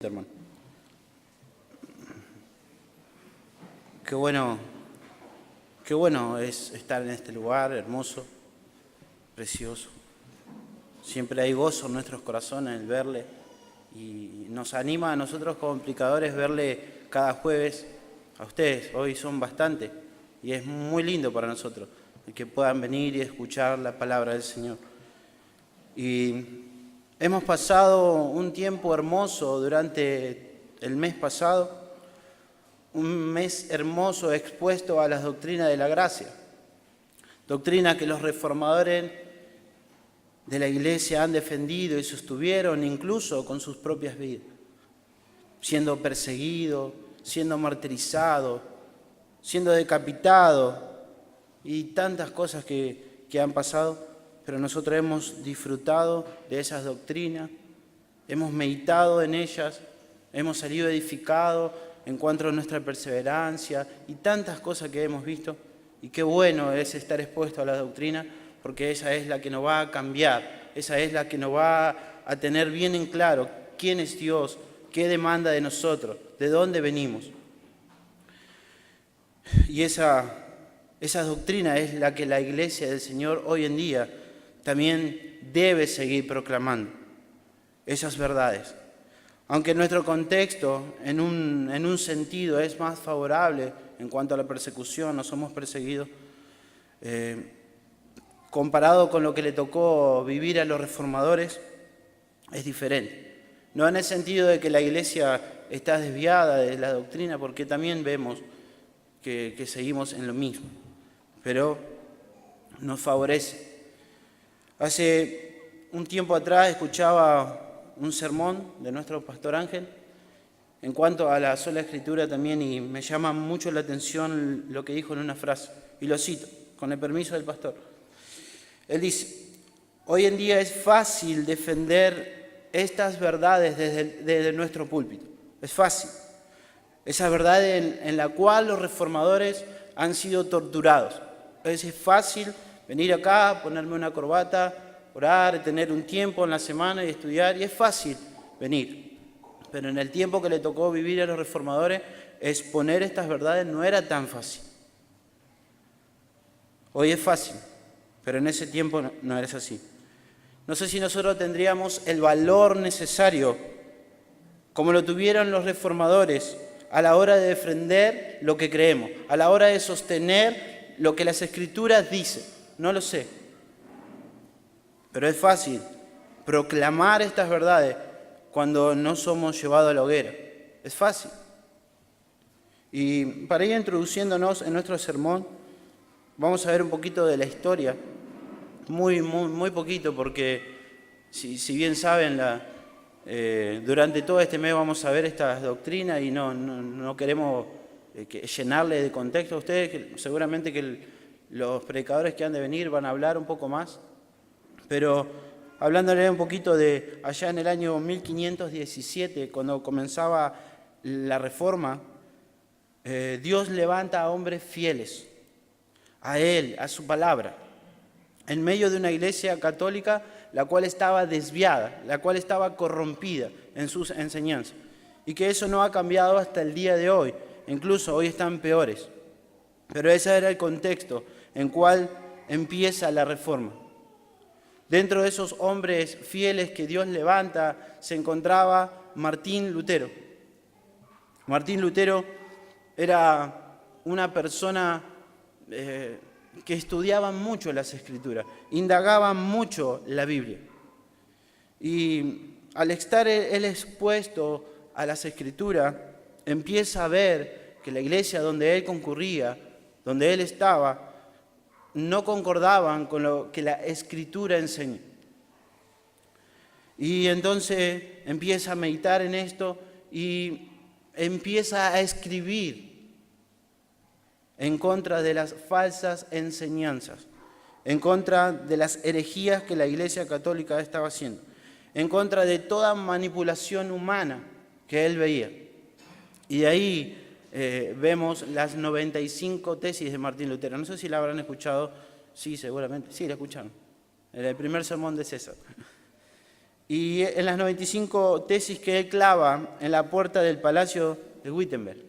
Hermano. Qué bueno es estar en este lugar hermoso, precioso. Siempre hay gozo en nuestros corazones el verle y nos anima a nosotros como predicadores verle cada jueves a ustedes. Hoy son bastantes y es muy lindo para nosotros el que puedan venir y escuchar la palabra del Señor. Y hemos pasado un tiempo hermoso durante el mes pasado, un mes hermoso expuesto a las doctrinas de la gracia, doctrinas que los reformadores de la Iglesia han defendido y sostuvieron incluso con sus propias vidas, siendo perseguidos, siendo martirizados, siendo decapitados y tantas cosas que han pasado. Pero nosotros hemos disfrutado de esas doctrinas, hemos meditado en ellas, hemos salido edificados en cuanto a nuestra perseverancia y tantas cosas que hemos visto. Y qué bueno es estar expuesto a la doctrina, porque esa es la que nos va a cambiar, esa es la que nos va a tener bien en claro quién es Dios, qué demanda de nosotros, de dónde venimos. Y esa doctrina es la que la Iglesia del Señor hoy en día también debe seguir proclamando esas verdades. Aunque nuestro contexto en un sentido es más favorable en cuanto a la persecución, no somos perseguidos, comparado con lo que le tocó vivir a los reformadores, es diferente. No en el sentido de que la Iglesia está desviada de la doctrina, porque también vemos que seguimos en lo mismo, pero nos favorece. Hace un tiempo atrás escuchaba un sermón de nuestro pastor Ángel en cuanto a la sola escritura también, y me llama mucho la atención lo que dijo en una frase, y lo cito, con el permiso del pastor. Él dice: hoy en día es fácil defender estas verdades desde nuestro púlpito, es fácil. Esa verdad en la cual los reformadores han sido torturados. Es fácil venir acá, ponerme una corbata, orar, tener un tiempo en la semana y estudiar, y es fácil venir. Pero en el tiempo que le tocó vivir a los reformadores, exponer estas verdades no era tan fácil. Hoy es fácil, pero en ese tiempo no era así. No sé si nosotros tendríamos el valor necesario, como lo tuvieron los reformadores, a la hora de defender lo que creemos, a la hora de sostener lo que las Escrituras dicen. No lo sé, pero es fácil proclamar estas verdades cuando no somos llevados a la hoguera. Es fácil. Y para ir introduciéndonos en nuestro sermón, vamos a ver un poquito de la historia, muy poquito, porque si bien saben, durante todo este mes vamos a ver estas doctrinas y no queremos llenarle de contexto a ustedes, que seguramente que los predicadores que han de venir van a hablar un poco más, pero hablándole un poquito de allá en el año 1517, cuando comenzaba la Reforma, Dios levanta a hombres fieles a Él, a su palabra, en medio de una iglesia católica la cual estaba desviada, la cual estaba corrompida en sus enseñanzas, y que eso no ha cambiado hasta el día de hoy, incluso hoy están peores. Pero ese era el contexto en cual empieza la Reforma. Dentro de esos hombres fieles que Dios levanta se encontraba Martín Lutero. Martín Lutero era una persona que estudiaba mucho las Escrituras, indagaba mucho la Biblia. Y al estar él expuesto a las Escrituras, empieza a ver que la iglesia donde él concurría, donde él estaba, no concordaban con lo que la Escritura enseña. Y entonces empieza a meditar en esto y empieza a escribir en contra de las falsas enseñanzas, en contra de las herejías que la Iglesia Católica estaba haciendo, en contra de toda manipulación humana que él veía. Y de ahí vemos las 95 tesis de Martín Lutero. No sé si la habrán escuchado, sí, seguramente, sí, la escucharon. Era el primer sermón de César. y en las 95 tesis que él clava en la puerta del Palacio de Wittenberg.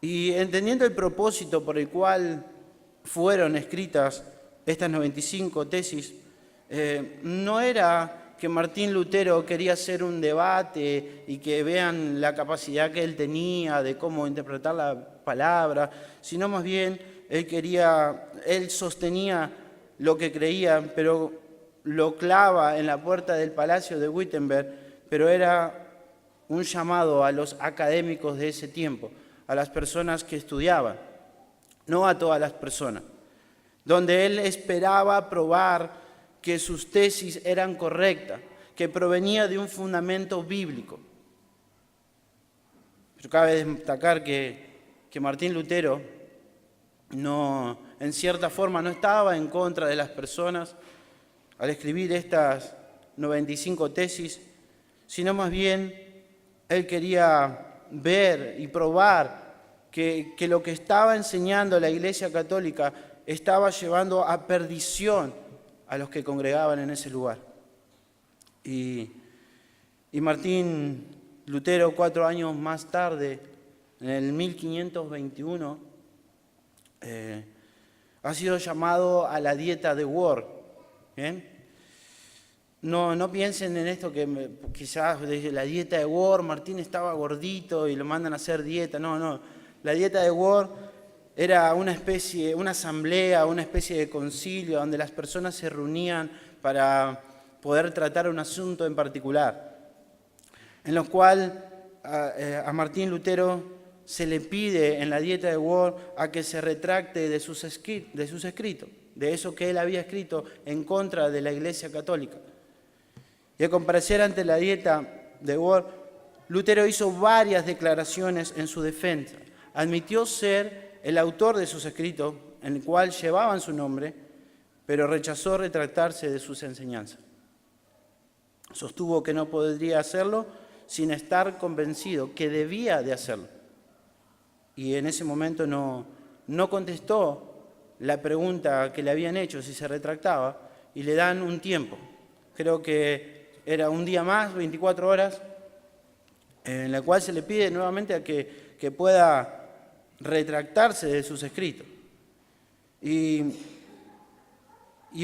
Y entendiendo el propósito por el cual fueron escritas estas 95 tesis, no era que Martín Lutero quería hacer un debate y que vean la capacidad que él tenía de cómo interpretar la palabra, sino más bien él sostenía lo que creía, pero lo clava en la puerta del Palacio de Wittenberg, pero era un llamado a los académicos de ese tiempo, a las personas que estudiaban, no a todas las personas, donde él esperaba probar que sus tesis eran correctas, que provenía de un fundamento bíblico. Pero cabe destacar que Martín Lutero en cierta forma no estaba en contra de las personas al escribir estas 95 tesis, sino más bien él quería ver y probar que lo que estaba enseñando la Iglesia Católica estaba llevando a perdición a los que congregaban en ese lugar. Y Martín Lutero, 4 años más tarde, en el 1521, ha sido llamado a la dieta de Worms. ¿Bien? No piensen en esto que quizás desde la dieta de Worms, Martín estaba gordito y lo mandan a hacer dieta. No. La dieta de Worms era una asamblea, una especie de concilio donde las personas se reunían para poder tratar un asunto en particular, en lo cual a Martín Lutero se le pide en la dieta de Worms a que se retracte de sus escritos, de eso que él había escrito en contra de la Iglesia Católica. Y al comparecer ante la dieta de Worms, Lutero hizo varias declaraciones en su defensa. Admitió ser el autor de sus escritos, en el cual llevaban su nombre, pero rechazó retractarse de sus enseñanzas. Sostuvo que no podría hacerlo sin estar convencido que debía de hacerlo. Y en ese momento no contestó la pregunta que le habían hecho, si se retractaba, y le dan un tiempo. Creo que era un día más, 24 horas, en la cual se le pide nuevamente a que pueda retractarse de sus escritos. Y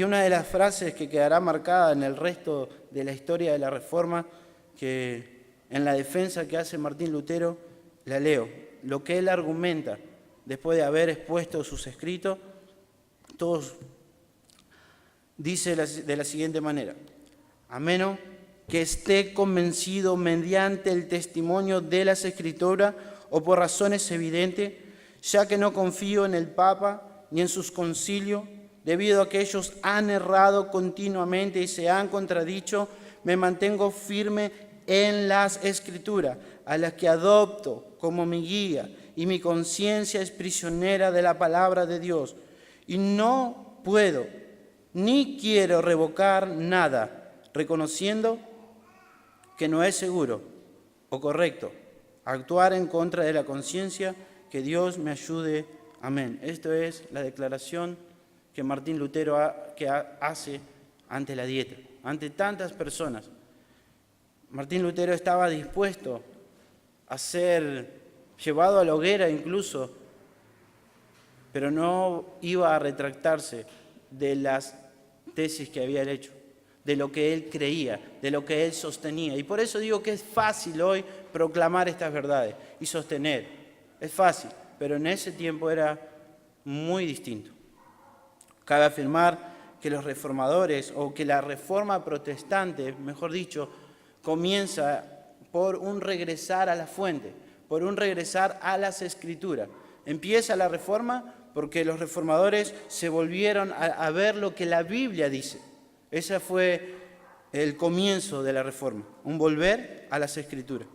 una de las frases que quedará marcada en el resto de la historia de la Reforma, que en la defensa que hace Martín Lutero, la leo. Lo que él argumenta después de haber expuesto sus escritos, dice de la siguiente manera: a menos que esté convencido mediante el testimonio de las Escrituras o por razones evidentes, ya que no confío en el Papa ni en sus concilios, debido a que ellos han errado continuamente y se han contradicho, me mantengo firme en las Escrituras, a las que adopto como mi guía, y mi conciencia es prisionera de la palabra de Dios. Y no puedo ni quiero revocar nada, reconociendo que no es seguro o correcto actuar en contra de la conciencia. Que Dios me ayude. Amén. Esto es la declaración que Martín Lutero hace ante la dieta, ante tantas personas. Martín Lutero estaba dispuesto a ser llevado a la hoguera incluso, pero no iba a retractarse de las tesis que había hecho, de lo que él creía, de lo que él sostenía. Y por eso digo que es fácil hoy proclamar estas verdades y sostener. Es fácil, pero en ese tiempo era muy distinto. Cabe afirmar que los reformadores, o que la reforma protestante, mejor dicho, comienza por un regresar a la fuente, por un regresar a las Escrituras. Empieza la reforma porque los reformadores se volvieron a ver lo que la Biblia dice. Ese fue el comienzo de la reforma, un volver a las Escrituras.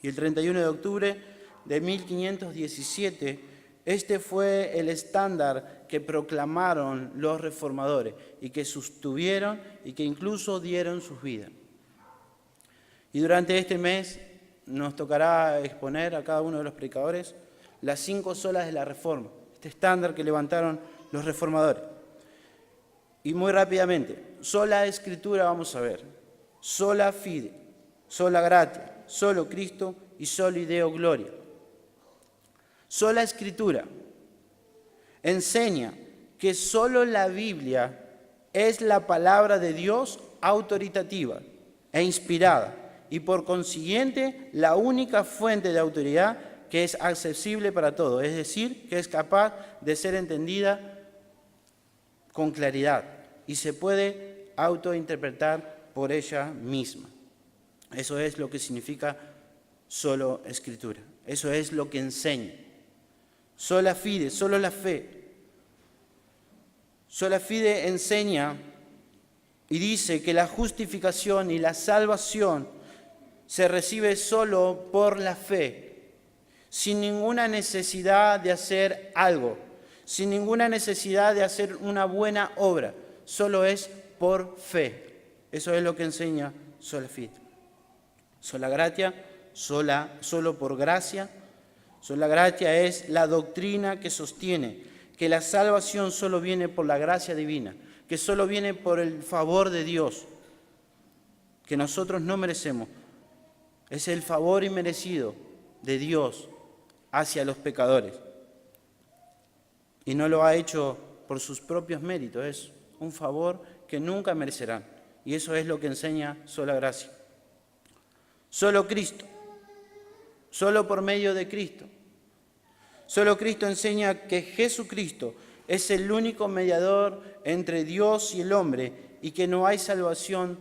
Y el 31 de octubre de 1517, este fue el estándar que proclamaron los reformadores y que sostuvieron y que incluso dieron sus vidas. Y durante este mes nos tocará exponer a cada uno de los predicadores las 5 solas de la Reforma, este estándar que levantaron los reformadores. Y muy rápidamente, sola Escritura vamos a ver, sola fide, sola gratia, solo Cristo y solo Deo gloria. Sola Escritura enseña que solo la Biblia es la palabra de Dios autoritativa e inspirada y por consiguiente la única fuente de autoridad que es accesible para todos, es decir, que es capaz de ser entendida con claridad y se puede autointerpretar por ella misma. Eso es lo que significa solo Escritura, eso es lo que enseña. Sola fide, solo la fe. Sola fide enseña y dice que la justificación y la salvación se recibe solo por la fe, sin ninguna necesidad de hacer algo, sin ninguna necesidad de hacer una buena obra, solo es por fe. Eso es lo que enseña sola fide. Sola gratia, solo por gracia. Sola gratia es la doctrina que sostiene que la salvación solo viene por la gracia divina, que solo viene por el favor de Dios, que nosotros no merecemos. Es el favor inmerecido de Dios hacia los pecadores. Y no lo ha hecho por sus propios méritos, es un favor que nunca merecerán. Y eso es lo que enseña sola gracia. Solo Cristo, solo por medio de Cristo. Solo Cristo enseña que Jesucristo es el único mediador entre Dios y el hombre y que no hay salvación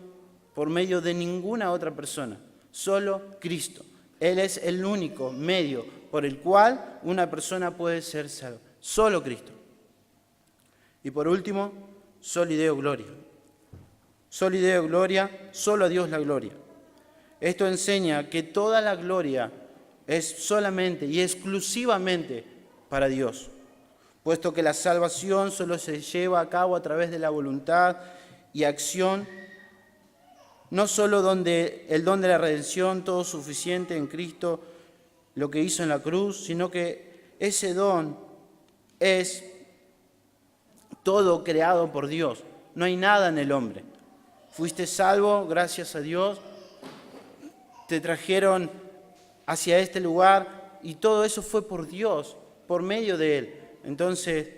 por medio de ninguna otra persona. Solo Cristo. Él es el único medio por el cual una persona puede ser salva. Solo Cristo. Y por último, soli Deo gloria. Soli Deo gloria, solo a Dios la gloria. Esto enseña que toda la gloria es solamente y exclusivamente para Dios, puesto que la salvación solo se lleva a cabo a través de la voluntad y acción, no solo el don de la redención, todo suficiente en Cristo, lo que hizo en la cruz, sino que ese don es todo creado por Dios. No hay nada en el hombre. Fuiste salvo, gracias a Dios, te trajeron hacia este lugar y todo eso fue por Dios, por medio de Él. Entonces,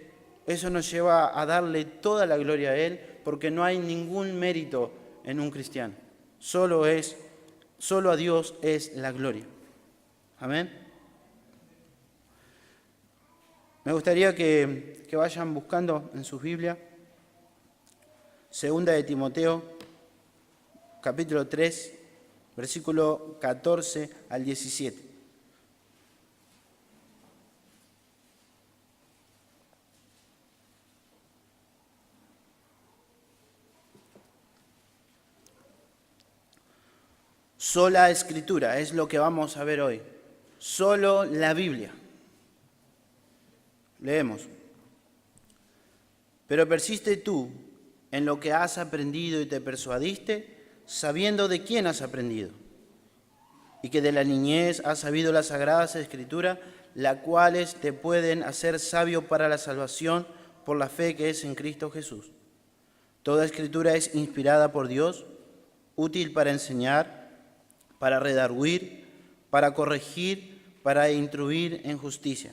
eso nos lleva a darle toda la gloria a Él, porque no hay ningún mérito en un cristiano. Solo a Dios es la gloria. Amén. Me gustaría que vayan buscando en sus Biblias, 2 de Timoteo, capítulo 3, versículo 14 al 17. Sola Escritura es lo que vamos a ver hoy. Solo la Biblia. Leemos. Pero persiste tú en lo que has aprendido y te persuadiste, sabiendo de quién has aprendido, y que de la niñez has sabido las sagradas Escrituras, las cuales te pueden hacer sabio para la salvación por la fe que es en Cristo Jesús. Toda Escritura es inspirada por Dios, útil para enseñar, para redarguir, para corregir, para instruir en justicia,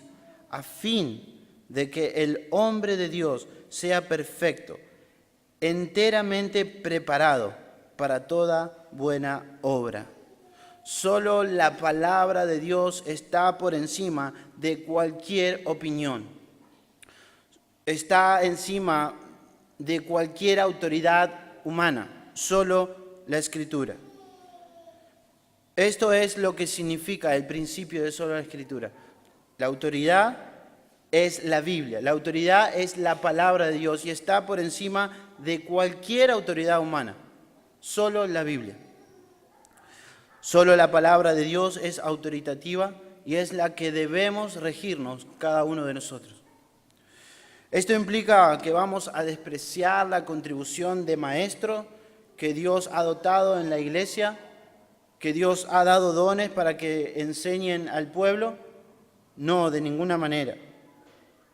a fin de que el hombre de Dios sea perfecto, enteramente preparado para toda buena obra. Solo la palabra de Dios está por encima de cualquier opinión. Está encima de cualquier autoridad humana. Solo la Escritura. Esto es lo que significa el principio de solo la Escritura. La autoridad es la Biblia. La autoridad es la palabra de Dios y está por encima de cualquier autoridad humana. Solo la Biblia. Solo la palabra de Dios es autoritativa y es la que debemos regirnos cada uno de nosotros. Esto implica que vamos a despreciar la contribución de maestro que Dios ha dotado en la iglesia, que Dios ha dado dones para que enseñen al pueblo. No, de ninguna manera.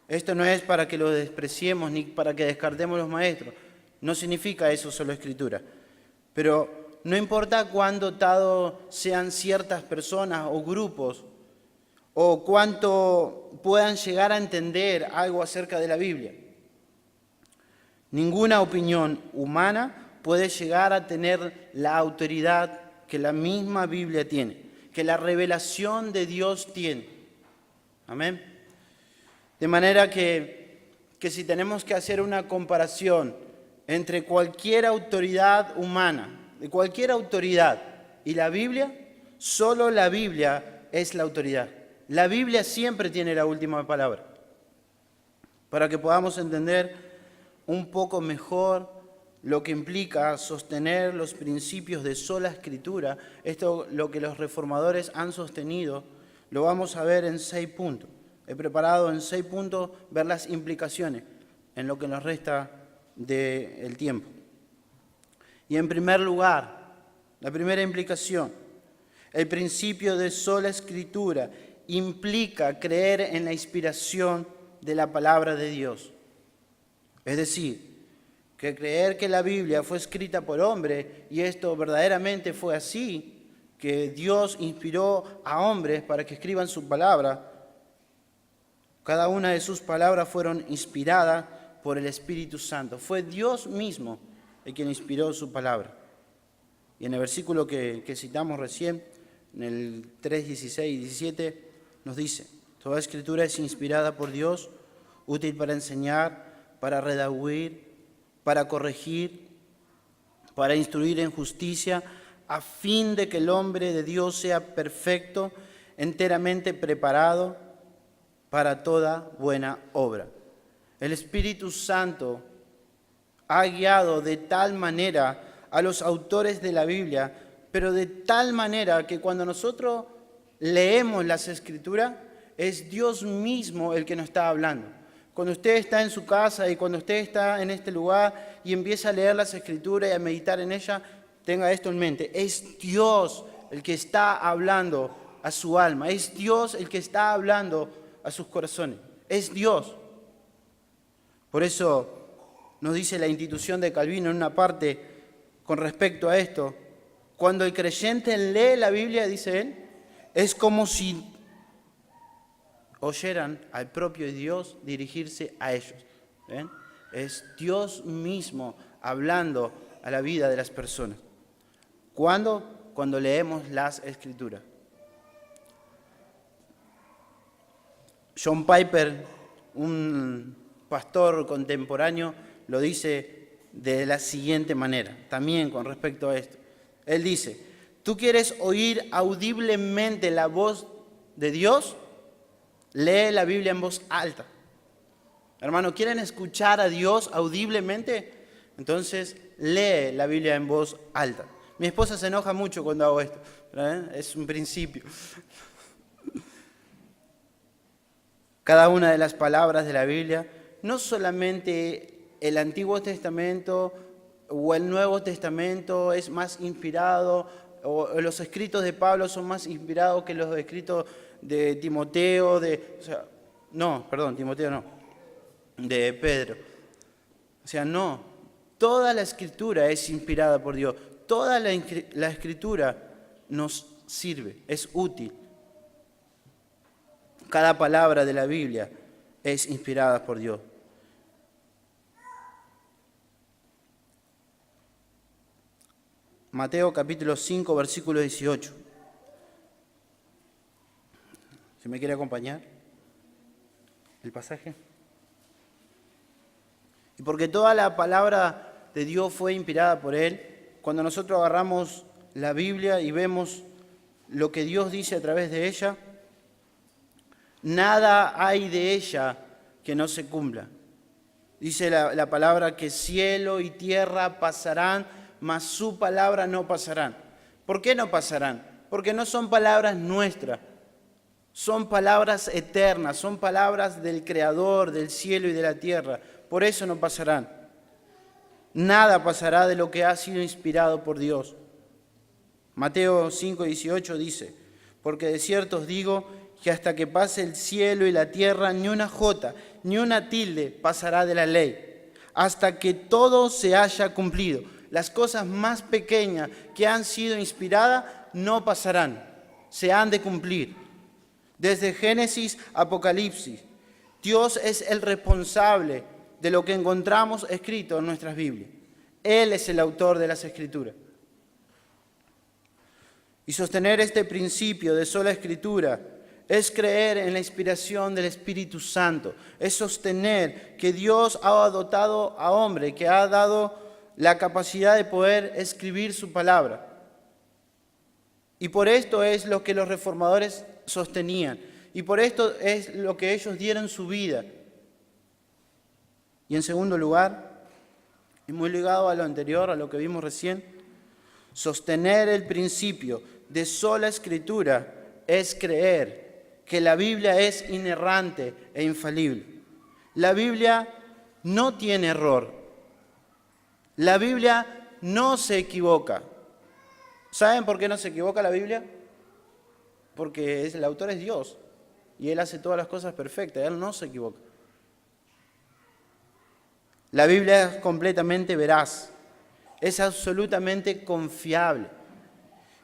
Esto no es para que lo despreciemos ni para que descartemos los maestros. No significa eso solo Escritura. Pero no importa cuán dotados sean ciertas personas o grupos, o cuánto puedan llegar a entender algo acerca de la Biblia. Ninguna opinión humana puede llegar a tener la autoridad que la misma Biblia tiene, que la revelación de Dios tiene. Amén. De manera que si tenemos que hacer una comparación entre cualquier autoridad humana, de cualquier autoridad y la Biblia, solo la Biblia es la autoridad. La Biblia siempre tiene la última palabra. Para que podamos entender un poco mejor lo que implica sostener los principios de sola Escritura, esto lo que los reformadores han sostenido, lo vamos a ver en 6 puntos. He preparado en 6 puntos ver las implicaciones en lo que nos resta del tiempo. Y en primer lugar, la primera implicación, el principio de sola Escritura implica creer en la inspiración de la palabra de Dios. Es decir, que creer que la Biblia fue escrita por hombre, y esto verdaderamente fue así, que Dios inspiró a hombres para que escriban su palabra. Cada una de sus palabras fueron inspiradas por el Espíritu Santo. Fue Dios mismo el quien inspiró su palabra. Y en el versículo que citamos recién, en el 3, 16 y 17, nos dice: toda Escritura es inspirada por Dios, útil para enseñar, para redarguir, para corregir, para instruir en justicia, a fin de que el hombre de Dios sea perfecto, enteramente preparado para toda buena obra. El Espíritu Santo ha guiado de tal manera a los autores de la Biblia, pero de tal manera que cuando nosotros leemos las Escrituras, es Dios mismo el que nos está hablando. Cuando usted está en su casa y cuando usted está en este lugar y empieza a leer las Escrituras y a meditar en ellas, tenga esto en mente: es Dios el que está hablando a su alma, es Dios el que está hablando a sus corazones, es Dios. Por eso nos dice la institución de Calvino en una parte con respecto a esto: cuando el creyente lee la Biblia, dice él, es como si oyeran al propio Dios dirigirse a ellos. ¿Ven? Es Dios mismo hablando a la vida de las personas. ¿Cuándo? Cuando leemos las Escrituras. John Piper, un pastor contemporáneo, lo dice de la siguiente manera, también con respecto a esto. Él dice: ¿tú quieres oír audiblemente la voz de Dios? Lee la Biblia en voz alta. Hermano, ¿quieren escuchar a Dios audiblemente? Entonces, lee la Biblia en voz alta. Mi esposa se enoja mucho cuando hago esto, ¿eh? Es un principio. Cada una de las palabras de la Biblia, no solamente el Antiguo Testamento o el Nuevo Testamento es más inspirado, o los escritos de Pablo son más inspirados que los escritos de Timoteo, Timoteo no, de Pedro. O sea, no, toda la Escritura es inspirada por Dios, toda la Escritura nos sirve, es útil. Cada palabra de la Biblia es inspirada por Dios. Mateo capítulo 5, versículo 18. ¿Se me quiere acompañar el pasaje? Y porque toda la palabra de Dios fue inspirada por Él, cuando nosotros agarramos la Biblia y vemos lo que Dios dice a través de ella, nada hay de ella que no se cumpla. Dice la palabra que cielo y tierra pasarán, mas su palabra no pasarán. ¿Por qué no pasarán? Porque no son palabras nuestras. Son palabras eternas, son palabras del Creador, del cielo y de la tierra. Por eso no pasarán. Nada pasará de lo que ha sido inspirado por Dios. Mateo 5:18 dice: porque de cierto os digo que hasta que pase el cielo y la tierra, ni una jota, ni una tilde pasará de la ley, hasta que todo se haya cumplido. Las cosas más pequeñas que han sido inspiradas no pasarán, se han de cumplir. Desde Génesis a Apocalipsis, Dios es el responsable de lo que encontramos escrito en nuestras Biblias. Él es el autor de las Escrituras. Y sostener este principio de sola Escritura es creer en la inspiración del Espíritu Santo, es sostener que Dios ha dotado a hombre, que ha dado la capacidad de poder escribir su palabra. Y por esto es lo que los reformadores sostenían, y por esto es lo que ellos dieron su vida. Y en segundo lugar, y muy ligado a lo anterior, a lo que vimos recién, sostener el principio de sola Escritura es creer que la Biblia es inerrante e infalible. La Biblia no tiene error. La Biblia no se equivoca. ¿Saben por qué no se equivoca la Biblia? Porque el autor es Dios y Él hace todas las cosas perfectas, Él no se equivoca. La Biblia es completamente veraz, es absolutamente confiable.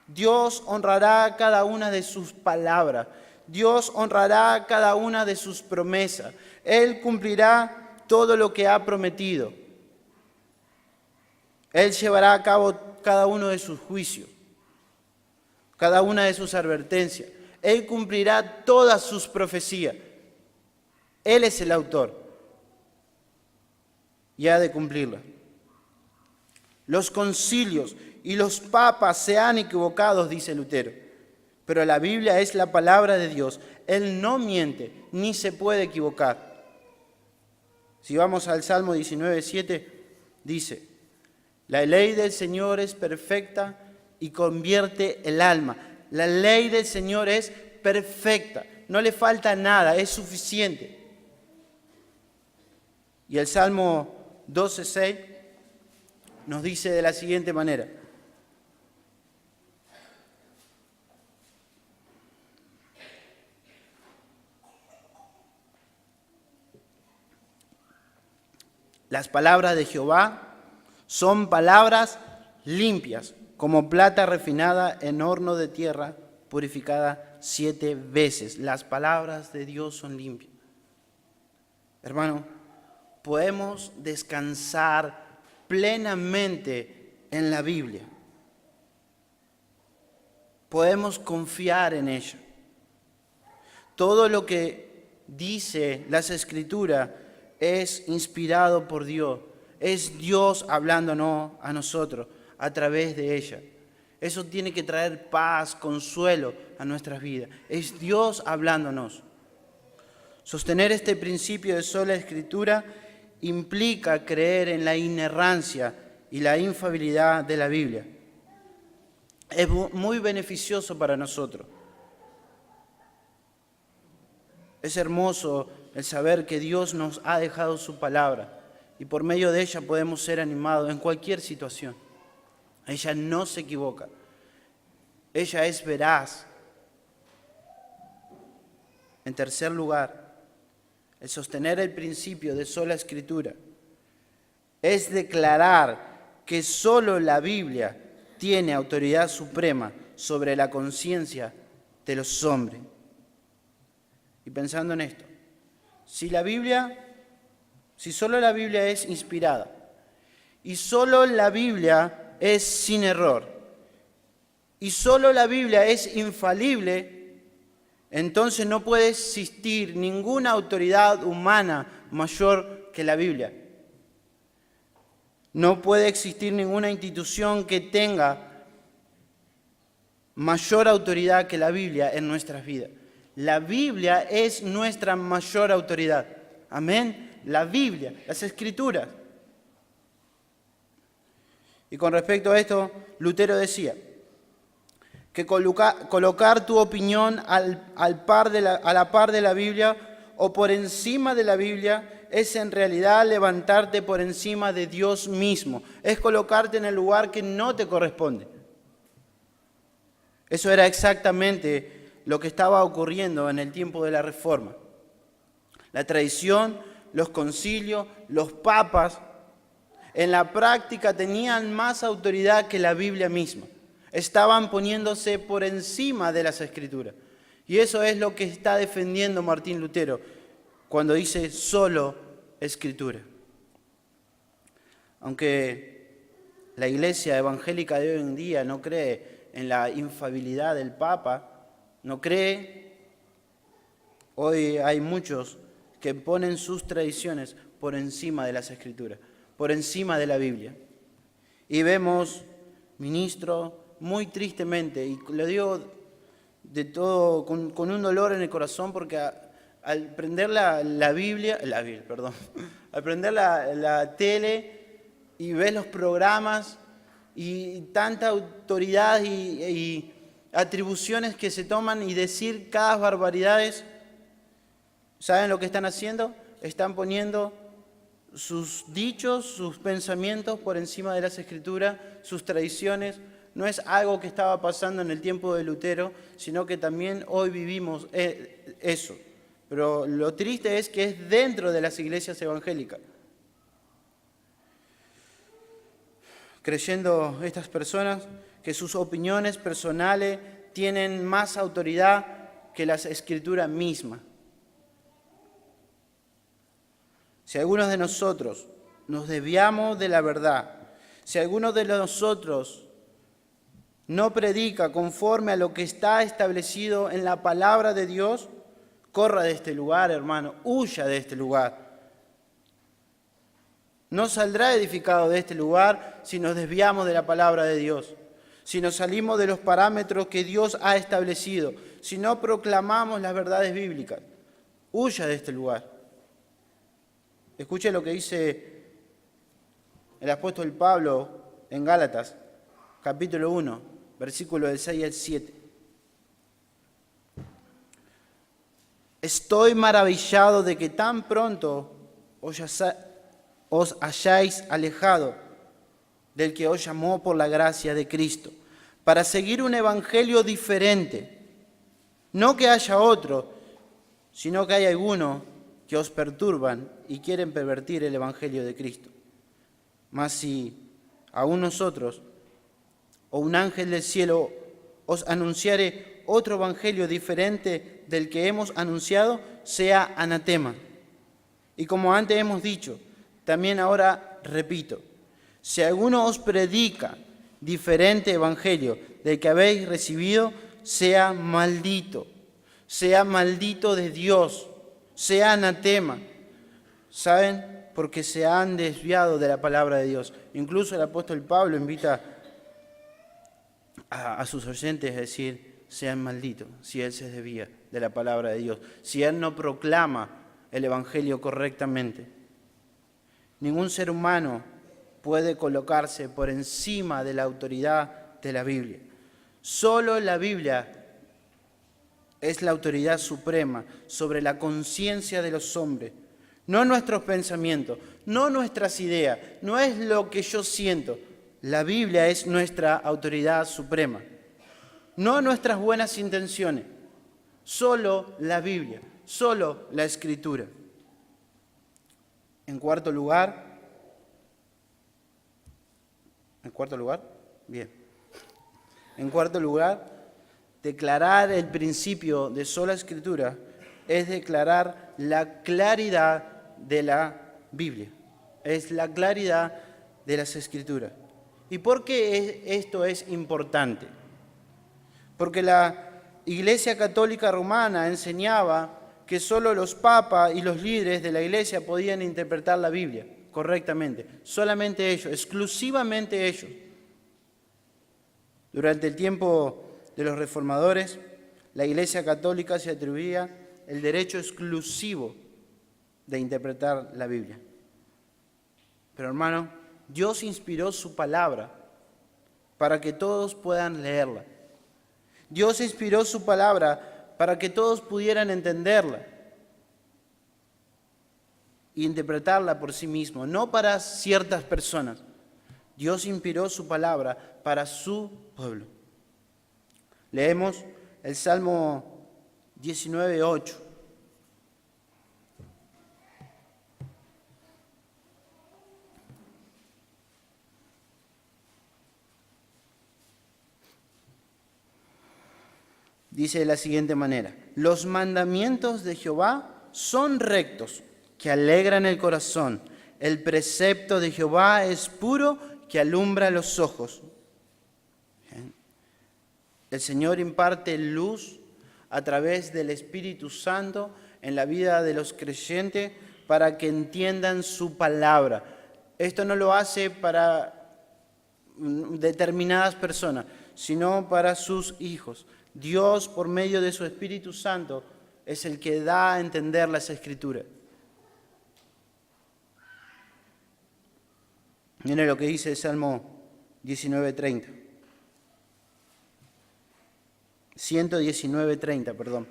Dios honrará cada una de sus palabras, Dios honrará cada una de sus promesas, Él cumplirá todo lo que ha prometido. Él llevará a cabo cada uno de sus juicios, cada una de sus advertencias. Él cumplirá todas sus profecías. Él es el autor y ha de cumplirla. Los concilios y los papas se han equivocado, dice Lutero, pero la Biblia es la palabra de Dios. Él no miente ni se puede equivocar. Si vamos al Salmo 19:7, dice: la ley del Señor es perfecta y convierte el alma. La ley del Señor es perfecta, no le falta nada, es suficiente. Y el Salmo 12:6 nos dice de la siguiente manera: las palabras de Jehová son palabras limpias, como plata refinada en horno de tierra, purificada 7 veces. Las palabras de Dios son limpias. Hermano, podemos descansar plenamente en la Biblia. Podemos confiar en ella. Todo lo que dice las Escrituras es inspirado por Dios. Es Dios hablándonos a nosotros a través de ella. Eso tiene que traer paz, consuelo a nuestras vidas. Es Dios hablándonos. Sostener este principio de sola Escritura implica creer en la inerrancia y la infalibilidad de la Biblia. Es muy beneficioso para nosotros. Es hermoso el saber que Dios nos ha dejado su palabra y por medio de ella podemos ser animados en cualquier situación. Ella no se equivoca. Ella es veraz. En tercer lugar, el sostener el principio de sola Escritura es declarar que solo la Biblia tiene autoridad suprema sobre la conciencia de los hombres. Y pensando en esto, si solo la Biblia es inspirada y solo la Biblia es sin error y solo la Biblia es infalible, entonces no puede existir ninguna autoridad humana mayor que la Biblia. No puede existir ninguna institución que tenga mayor autoridad que la Biblia en nuestras vidas. La Biblia es nuestra mayor autoridad. Amén. La Biblia, las Escrituras. Y con respecto a esto, Lutero decía que colocar tu opinión a la par de la Biblia o por encima de la Biblia es en realidad levantarte por encima de Dios mismo. Es colocarte en el lugar que no te corresponde. Eso era exactamente lo que estaba ocurriendo en el tiempo de la Reforma. La tradición, los concilios, los papas En la práctica tenían más autoridad que la Biblia misma. Estaban poniéndose por encima de las Escrituras. Y eso es lo que está defendiendo Martín Lutero cuando dice solo Escritura. Aunque la iglesia evangélica de hoy en día no cree en la infalibilidad del Papa, no cree, hoy hay muchos que ponen sus tradiciones por encima de las Escrituras, por encima de la Biblia. Y vemos ministros muy tristemente, y lo digo de todo, con un dolor en el corazón, porque al prender la Biblia, al prender la tele y ves los programas y tanta autoridad y atribuciones que se toman y decir cada barbaridades, ¿saben lo que están haciendo? Están poniendo sus dichos, sus pensamientos por encima de las Escrituras, sus tradiciones. No es algo que estaba pasando en el tiempo de Lutero, sino que también hoy vivimos eso. Pero lo triste es que es dentro de las iglesias evangélicas. Creyendo estas personas que sus opiniones personales tienen más autoridad que las Escrituras mismas. Si algunos de nosotros nos desviamos de la verdad, si alguno de nosotros no predica conforme a lo que está establecido en la palabra de Dios, corra de este lugar, hermano, huya de este lugar. No saldrá edificado de este lugar si nos desviamos de la palabra de Dios, si nos salimos de los parámetros que Dios ha establecido, si no proclamamos las verdades bíblicas. Huya de este lugar. Escuche lo que dice el apóstol Pablo en Gálatas, capítulo 1, versículos del 6 al 7. Estoy maravillado de que tan pronto os hayáis alejado del que os llamó por la gracia de Cristo, para seguir un evangelio diferente. No que haya otro, sino que hay algunos que os perturban y quieren pervertir el evangelio de Cristo. Mas si aún nosotros o un ángel del cielo os anunciare otro evangelio diferente del que hemos anunciado, sea anatema. Y como antes hemos dicho, también ahora repito, si alguno os predica diferente evangelio del que habéis recibido, sea maldito de Dios, sea anatema. ¿Saben? Porque se han desviado de la palabra de Dios. Incluso el apóstol Pablo invita a sus oyentes a decir, sean malditos si él se desvía de la palabra de Dios, si él no proclama el evangelio correctamente. Ningún ser humano puede colocarse por encima de la autoridad de la Biblia. Solo la Biblia es la autoridad suprema sobre la conciencia de los hombres. No nuestros pensamientos, no nuestras ideas, no es lo que yo siento. La Biblia es nuestra autoridad suprema. No nuestras buenas intenciones, solo la Biblia, solo la Escritura. En cuarto lugar, declarar el principio de sola Escritura es declarar la claridad de la Biblia, es la claridad de las Escrituras. ¿Y por qué esto es importante? Porque la Iglesia Católica Romana enseñaba que solo los papas y los líderes de la Iglesia podían interpretar la Biblia correctamente, solamente ellos, exclusivamente ellos. Durante el tiempo de los reformadores, la Iglesia Católica se atribuía el derecho exclusivo de interpretar la Biblia. Pero hermano, Dios inspiró su palabra para que todos puedan leerla. Dios inspiró su palabra para que todos pudieran entenderla e interpretarla por sí mismos, no para ciertas personas. Dios inspiró su palabra para su pueblo. Leemos el Salmo 19:8. dice de la siguiente manera: los mandamientos de Jehová son rectos, que alegran el corazón. El precepto de Jehová es puro, que alumbra los ojos. Bien. El Señor imparte luz a través del Espíritu Santo en la vida de los creyentes para que entiendan su palabra. Esto no lo hace para determinadas personas, sino para sus hijos. Dios, por medio de su Espíritu Santo, es el que da a entender las Escrituras. Miren lo que dice el Salmo 19:30. 119:30, perdón.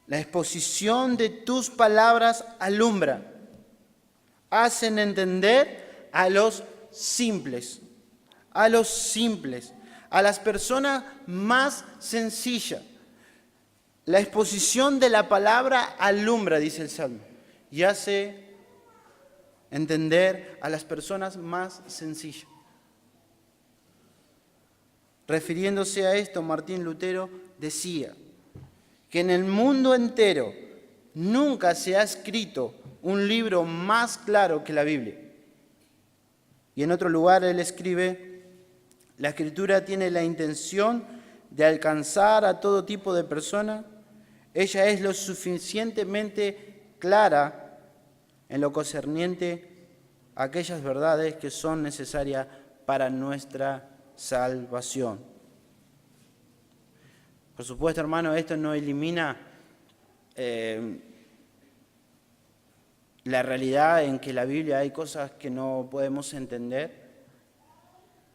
La exposición de tus palabras alumbra, hacen entender a los simples, a las personas más sencillas. La exposición de la palabra alumbra, dice el Salmo, y hace entender a las personas más sencillas. Refiriéndose a esto, Martín Lutero decía que en el mundo entero nunca se ha escrito un libro más claro que la Biblia. Y en otro lugar él escribe: la Escritura tiene la intención de alcanzar a todo tipo de persona. Ella es lo suficientemente clara en lo concerniente a aquellas verdades que son necesarias para nuestra salvación. Por supuesto, hermano, esto no elimina la realidad en que en la Biblia hay cosas que no podemos entender,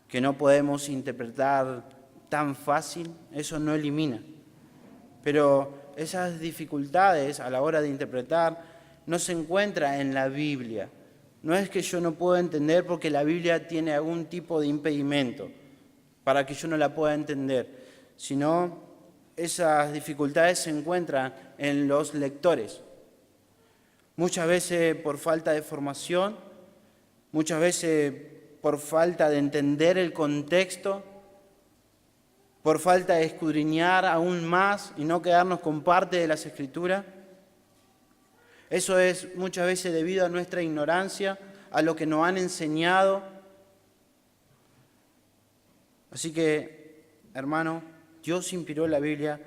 que no podemos interpretar tan fácil. Eso no elimina. Pero esas dificultades a la hora de interpretar no se encuentran en la Biblia. No es que yo no pueda entender porque la Biblia tiene algún tipo de impedimento para que yo no la pueda entender, sino esas dificultades se encuentran en los lectores. Muchas veces por falta de formación, muchas veces por falta de entender el contexto, por falta de escudriñar aún más y no quedarnos con parte de las Escrituras. Eso es muchas veces debido a nuestra ignorancia, a lo que nos han enseñado. Así que, hermano, Dios inspiró la Biblia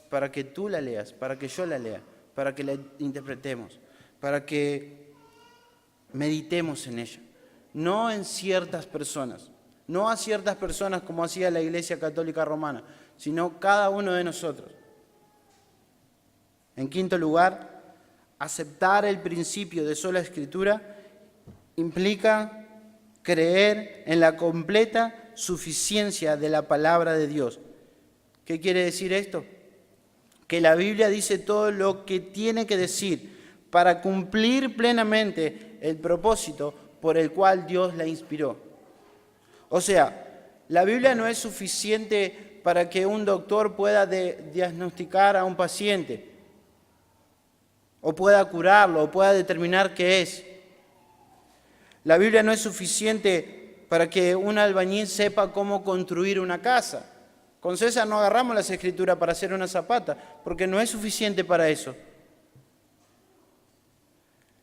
para que tú la leas, para que yo la lea, para que la interpretemos, para que meditemos en ella. No en ciertas personas, no a ciertas personas como hacía la Iglesia Católica Romana, sino cada uno de nosotros. En quinto lugar, aceptar el principio de sola Escritura implica creer en la completa suficiencia de la palabra de Dios. ¿Qué quiere decir esto? Que la Biblia dice todo lo que tiene que decir para cumplir plenamente el propósito por el cual Dios la inspiró. O sea, la Biblia no es suficiente para que un doctor pueda diagnosticar a un paciente, o pueda curarlo, o pueda determinar qué es. La Biblia no es suficiente para que un albañil sepa cómo construir una casa. Con César no agarramos las Escrituras para hacer una zapata, porque no es suficiente para eso.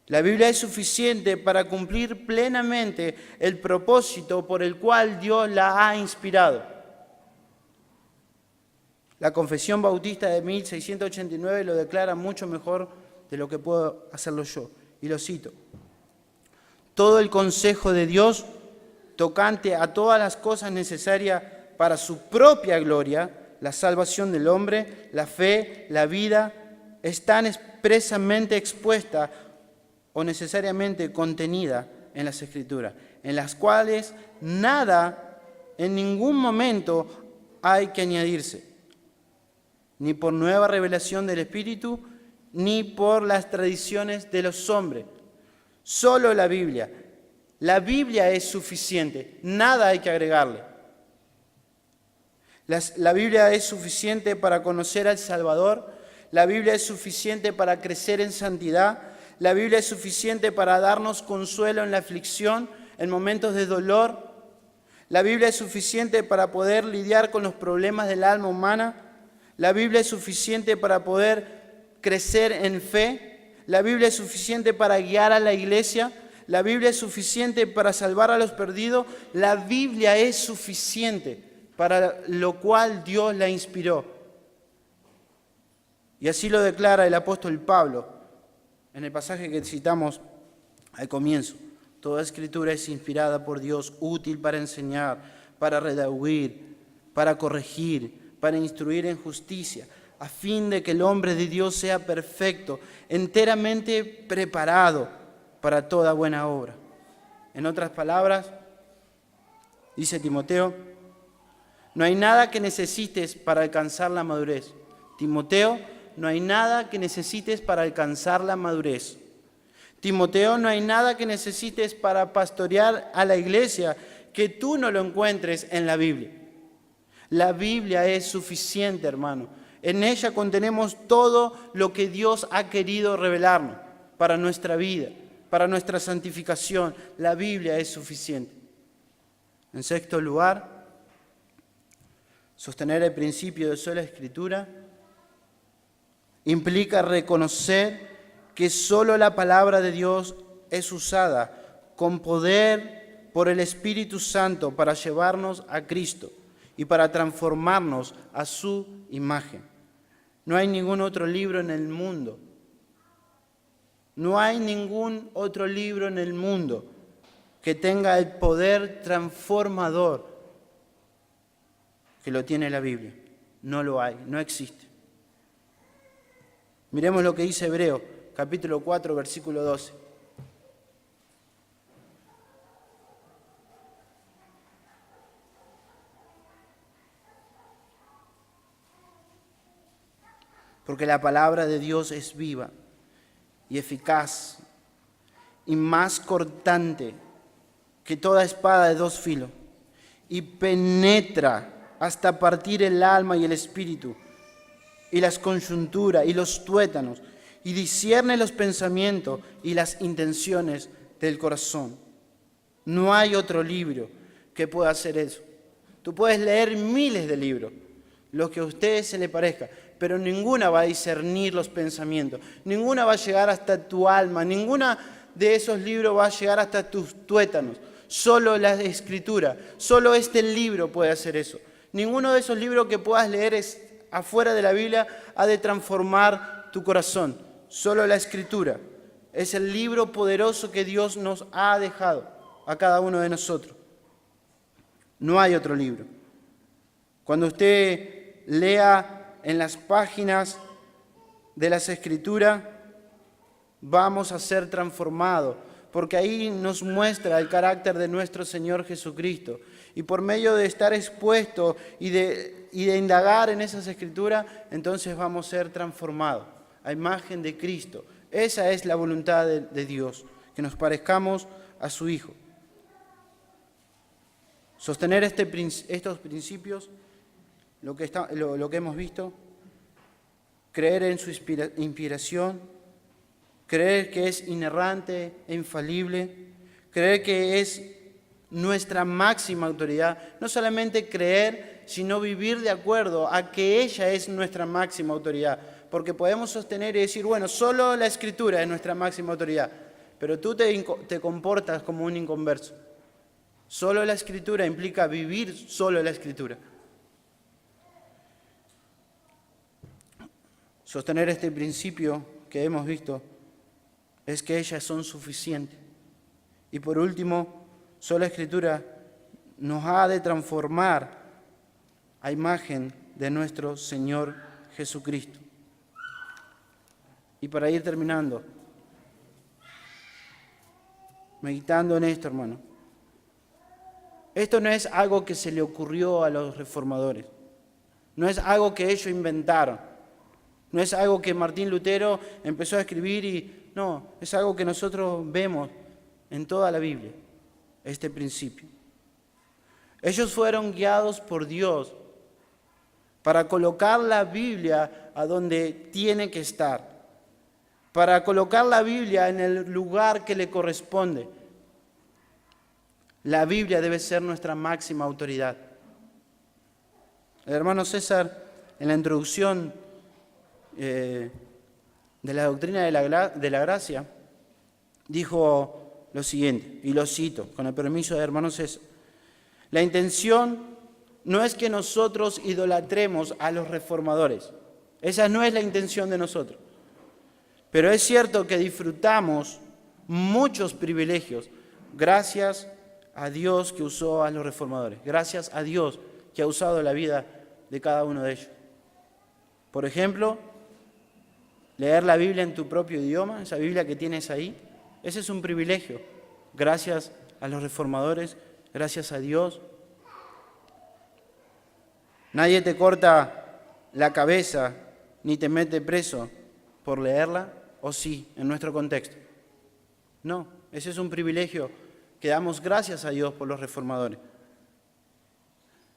La Biblia es suficiente para cumplir plenamente el propósito por el cual Dios la ha inspirado. La Confesión Bautista de 1689 lo declara mucho mejor de lo que puedo hacerlo yo, y lo cito: todo el consejo de Dios tocante a todas las cosas necesarias para su propia gloria, la salvación del hombre, la fe, la vida, están expresamente expuestas o necesariamente contenida en las Escrituras, en las cuales nada en ningún momento hay que añadirse, ni por nueva revelación del Espíritu, ni por las tradiciones de los hombres. Solo la Biblia. La Biblia es suficiente, nada hay que agregarle. La Biblia es suficiente para conocer al Salvador, la Biblia es suficiente para crecer en santidad, la Biblia es suficiente para darnos consuelo en la aflicción, en momentos de dolor. La Biblia es suficiente para poder lidiar con los problemas del alma humana. La Biblia es suficiente para poder crecer en fe. La Biblia es suficiente para guiar a la iglesia. La Biblia es suficiente para salvar a los perdidos. La Biblia es suficiente para lo cual Dios la inspiró. Y así lo declara el apóstol Pablo en el pasaje que citamos al comienzo. Toda escritura es inspirada por Dios, útil para enseñar, para redarguir, para corregir, para instruir en justicia, a fin de que el hombre de Dios sea perfecto, enteramente preparado para toda buena obra. En otras palabras, dice Timoteo, no hay nada que necesites para alcanzar la madurez. Timoteo, no hay nada que necesites para alcanzar la madurez. Timoteo, no hay nada que necesites para pastorear a la iglesia que tú no lo encuentres en la Biblia. La Biblia es suficiente, hermano. En ella contenemos todo lo que Dios ha querido revelarnos para nuestra vida, para nuestra santificación. La Biblia es suficiente. En sexto lugar, sostener el principio de sola escritura implica reconocer que solo la palabra de Dios es usada con poder por el Espíritu Santo para llevarnos a Cristo y para transformarnos a su imagen. No hay ningún otro libro en el mundo. No hay ningún otro libro en el mundo que tenga el poder transformador que lo tiene la Biblia. No lo hay, no existe. Miremos lo que dice Hebreos, capítulo 4, versículo 12. Porque la palabra de Dios es viva y eficaz y más cortante que toda espada de dos filos y penetra hasta partir el alma y el espíritu y las coyunturas y los tuétanos y discierne los pensamientos y las intenciones del corazón. No hay otro libro que pueda hacer eso. Tú puedes leer miles de libros, los que a ustedes se les parezca, pero ninguna va a discernir los pensamientos, ninguna va a llegar hasta tu alma, ninguna de esos libros va a llegar hasta tus tuétanos. Solo la Escritura, solo este libro puede hacer eso. Ninguno de esos libros que puedas leer afuera de la Biblia ha de transformar tu corazón. Solo la Escritura es el libro poderoso que Dios nos ha dejado a cada uno de nosotros. No hay otro libro. Cuando usted lea en las páginas de las Escrituras, vamos a ser transformados, porque ahí nos muestra el carácter de nuestro Señor Jesucristo. Y por medio de estar expuesto y de indagar en esas Escrituras, entonces vamos a ser transformados a imagen de Cristo. Esa es la voluntad de Dios, que nos parezcamos a su Hijo. Sostener estos principios, lo que hemos visto, creer en su inspiración, creer que es inerrante e infalible, creer que es nuestra máxima autoridad, no solamente creer, sino vivir de acuerdo a que ella es nuestra máxima autoridad, porque podemos sostener y decir, bueno, solo la Escritura es nuestra máxima autoridad, pero tú te comportas como un inconverso. Solo la Escritura implica vivir solo la Escritura. Sostener este principio que hemos visto es que ellas son suficientes. Y por último, solo la Escritura nos ha de transformar a imagen de nuestro Señor Jesucristo. Y para ir terminando, meditando en esto, hermano, esto no es algo que se le ocurrió a los reformadores, no es algo que ellos inventaron, no es algo que Martín Lutero empezó a escribir no, es algo que nosotros vemos en toda la Biblia, este principio. Ellos fueron guiados por Dios para colocar la Biblia a donde tiene que estar, para colocar la Biblia en el lugar que le corresponde. La Biblia debe ser nuestra máxima autoridad. El hermano César, en la introducción de la doctrina de la gracia, dijo lo siguiente, y lo cito, con el permiso del hermano César. La intención no es que nosotros idolatremos a los reformadores. Esa no es la intención de nosotros. Pero es cierto que disfrutamos muchos privilegios gracias a Dios que usó a los reformadores. Gracias a Dios que ha usado la vida de cada uno de ellos. Por ejemplo, leer la Biblia en tu propio idioma, esa Biblia que tienes ahí, ese es un privilegio. Gracias a los reformadores, gracias a Dios. Nadie te corta la cabeza ni te mete preso por leerla, o sí, en nuestro contexto. No, ese es un privilegio que damos gracias a Dios por los reformadores.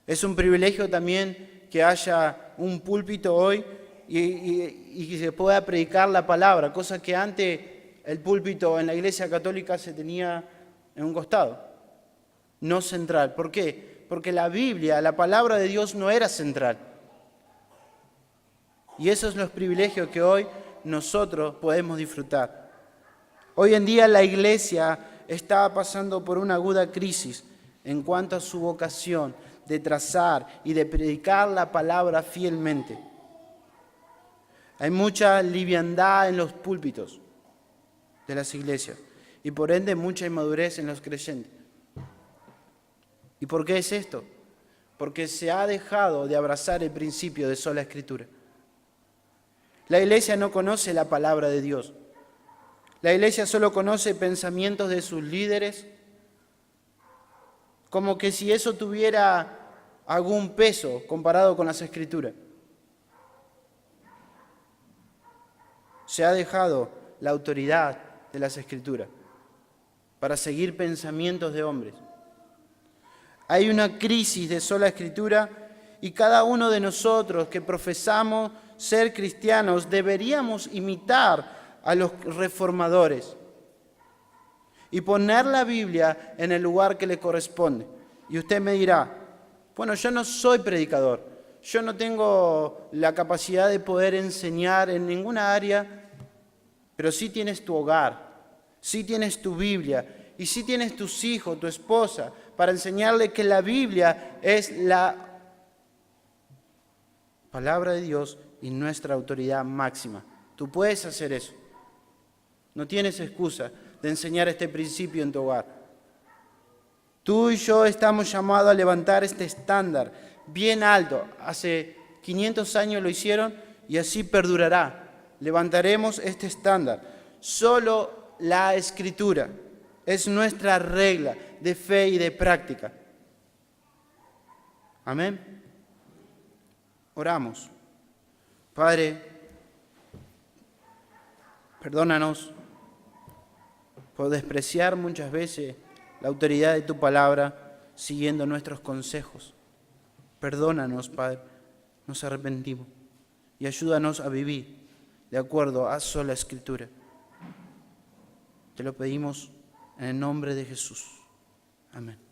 Es un privilegio también que haya un púlpito hoy y que se pueda predicar la palabra, cosa que antes el púlpito en la Iglesia Católica se tenía en un costado, no central. ¿Por qué? Porque la Biblia, la palabra de Dios no era central. Y esos son los privilegios que hoy nosotros podemos disfrutar. Hoy en día la Iglesia está pasando por una aguda crisis en cuanto a su vocación de trazar y de predicar la palabra fielmente. Hay mucha liviandad en los púlpitos de las iglesias y por ende mucha inmadurez en los creyentes. ¿Y por qué es esto? Porque se ha dejado de abrazar el principio de sola escritura. La iglesia no conoce la palabra de Dios. La iglesia solo conoce pensamientos de sus líderes, como que si eso tuviera algún peso comparado con las escrituras. Se ha dejado la autoridad de las escrituras para seguir pensamientos de hombres. Hay una crisis de sola escritura y cada uno de nosotros que profesamos ser cristianos deberíamos imitar a los reformadores y poner la Biblia en el lugar que le corresponde. Y usted me dirá, bueno, yo no soy predicador, yo no tengo la capacidad de poder enseñar en ninguna área, pero sí tienes tu hogar, sí tienes tu Biblia y sí tienes tus hijos, tu esposa, para enseñarle que la Biblia es la palabra de Dios y nuestra autoridad máxima. Tú puedes hacer eso. No tienes excusa de enseñar este principio en tu hogar. Tú y yo estamos llamados a levantar este estándar bien alto. Hace 500 años lo hicieron y así perdurará. Levantaremos este estándar. Solo la Escritura es nuestra regla de fe y de práctica. Amén. Oramos. Padre, perdónanos por despreciar muchas veces la autoridad de tu palabra siguiendo nuestros consejos. Perdónanos, Padre, nos arrepentimos y ayúdanos a vivir de acuerdo a sola Escritura. Te lo pedimos en el nombre de Jesús. Amén.